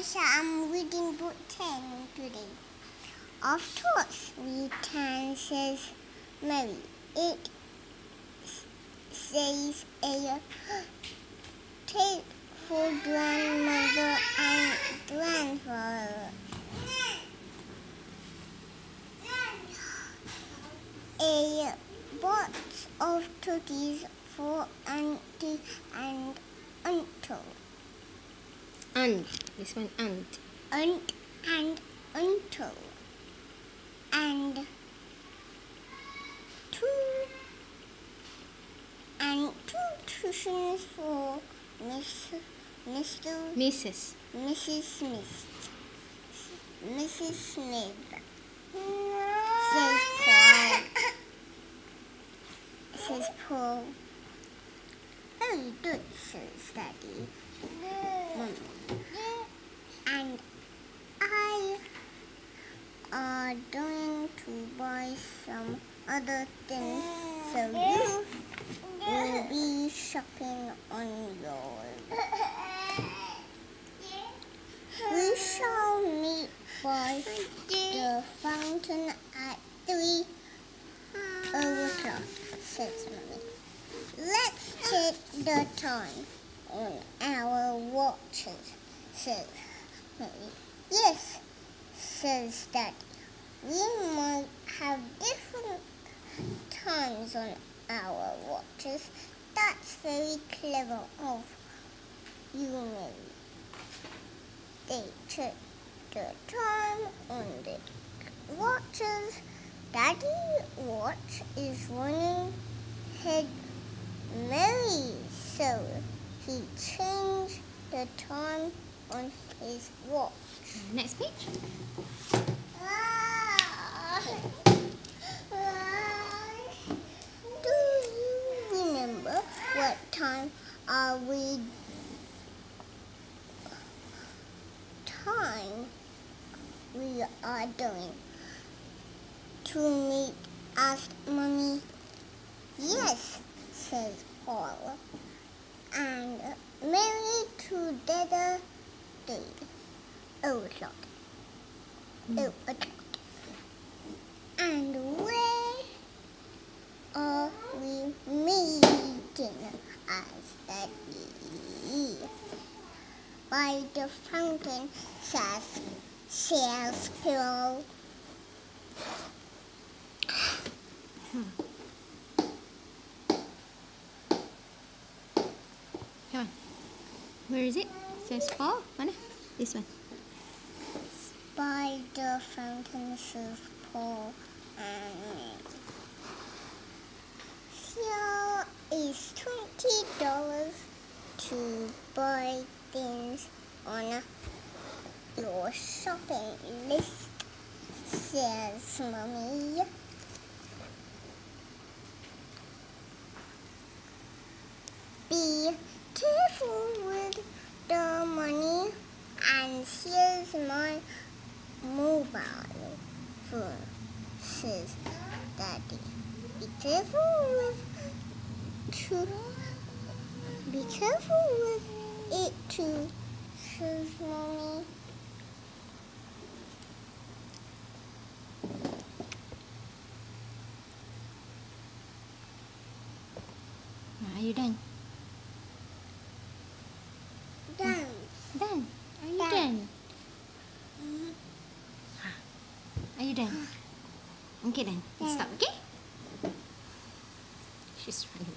Aisha. I'm reading book 10 today. Of course we can, says Mary. It says a tale for grandmother and grandfather. A box of cookies for auntie and uncle. Aunt. This one, aunt. Aunt and uncle. And two cushions for Mrs. Smith. Says Paul. Very good, says Daddy. Mom. And I are going to buy some other things, so you will be shopping on yours. We shall meet by the fountain at 3 o'clock, says Mommy. Let's check the time on our watches, says Mommy. Yes, says Daddy. We might have different times on our watches. That's very clever of you, Mary. They check the time on the watches. Daddy's watch is running ahead Mary, so he changed the time on his watch. Next page. Do you remember what time we are doing to meet? Asked Mommy. Yes, says Paul. And Mary together did. 0 o'clock. 0 o'clock. And where are we meeting? Asked Daddy. By the fountain, says Paul. Come on. Where is it? Says Paul. Mana? This one. By the fountain, says Paul. And here is $20 to buy things on your shopping list, says Mommy. Be careful with the money, and here's my mobile phone, says Daddy. Be careful with it too, says Mommy. Are you done? Done. Done. Are you done? Are you done? Okay then. Let's stop, okay? She's running.